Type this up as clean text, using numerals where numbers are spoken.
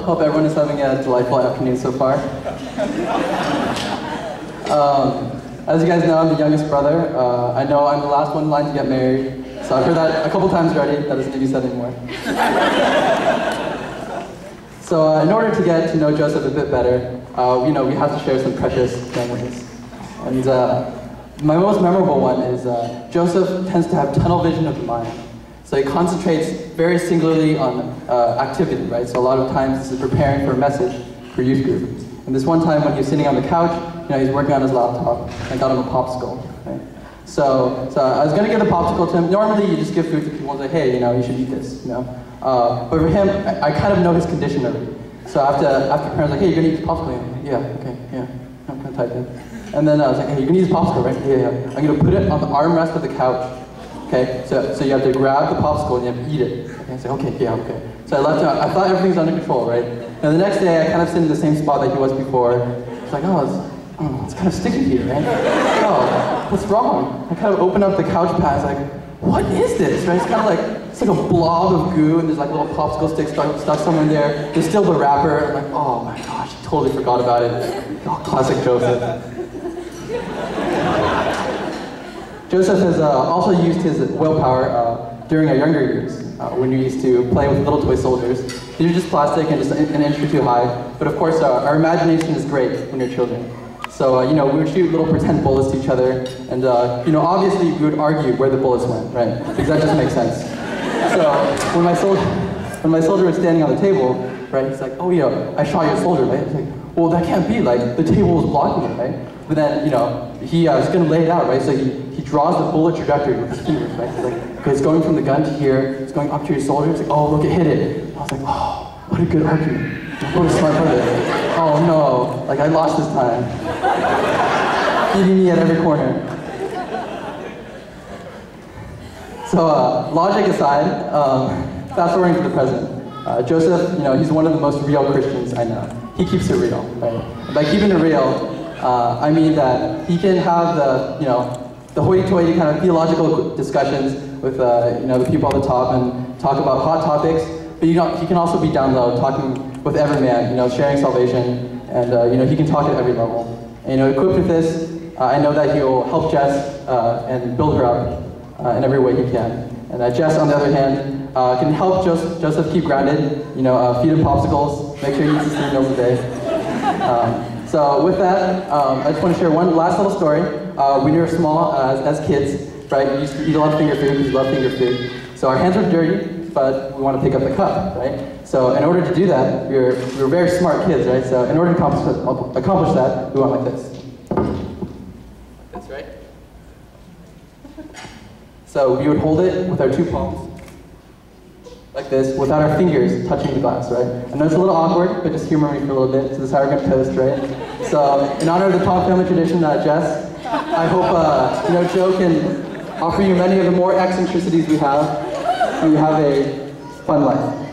Hope everyone is having a delightful afternoon so far. As you guys know, I'm the youngest brother. I know I'm the last one in line to get married, so I've heard that a couple times already. That doesn't need to be said anymore. So in order to get to know Joseph a bit better, we have to share some precious memories. And my most memorable one is Joseph tends to have tunnel vision of the mind. So he concentrates very singularly on activity, right? So a lot of times this is preparing for a message for youth group. And this one time when he was sitting on the couch, he's working on his laptop, and I got him a popsicle, right? So I was gonna give the popsicle to him. Normally you just give food to people and say, hey, you should eat this, But for him, I kind of know his condition already. So after parents like, hey, you're gonna eat the popsicle? I'm like, yeah, okay, yeah, I'm gonna type in. And then I was like, hey, you're gonna eat this popsicle, right? Yeah. I'm gonna put it on the armrest of the couch. Okay, so you have to grab the popsicle and you have to eat it. Okay, I said, okay, yeah, okay. So I left him, I thought everything's under control, right? And the next day I kind of sit in the same spot that he was before. It's like, it's kind of sticky here, right? Oh, what's wrong? I kind of open up the couch pad, it's like, what is this, right? It's kind of like, it's like a blob of goo and there's like little popsicle sticks stuck somewhere in there. There's still the wrapper. I'm like, oh my gosh, I totally forgot about it. Oh, classic Joseph. Joseph has also used his willpower during our younger years, when we used to play with little toy soldiers. These are just plastic and just an inch or two high, but of course our imagination is great when you're children. So we would shoot little pretend bullets to each other, and obviously we would argue where the bullets went, right? Because that just makes sense. So when my soldier was standing on the table, right, he's like, oh I shot your soldier, right? It's like, well that can't be, like the table was blocking it, right? But then he was gonna lay it out, right? So he draws the bullet trajectory with his fingers, right? It's like, okay, it's going from the gun to here, it's going up to your shoulder. It's like, oh, look, it hit it. I was like, oh, what a good argument. What a smart brother. Oh no, like I lost this time. Beating me at every corner. So logic aside, fast forwarding to the present. Joseph, he's one of the most real Christians I know. He keeps it real, right? And by keeping it real, I mean that he can have the hoity-toity kind of theological discussions with the people at the top and talk about hot topics, but he can also be down low, talking with every man, sharing salvation, and he can talk at every level. And equipped with this, I know that he'll help Jess and build her up in every way he can. And Jess, on the other hand, can help Joseph keep grounded, feed him popsicles, make sure he eats his 3 meals a day. So with that, I just want to share one last little story. When we were small, as kids, right, we used to eat a lot of finger food because we love finger food. So our hands were dirty, but we want to pick up the cup, right? So in order to do that, we were very smart kids, right? So in order to accomplish that, we went like this. Like this, right? So we would hold it with our 2 palms, like this, without our fingers touching the glass, right? I know it's a little awkward, but just humor me for a little bit. So this is how we're gonna toast, right? So in honor of the Tom family tradition, Jess, I hope Joe can offer you many of the more eccentricities we have, so you have a fun life.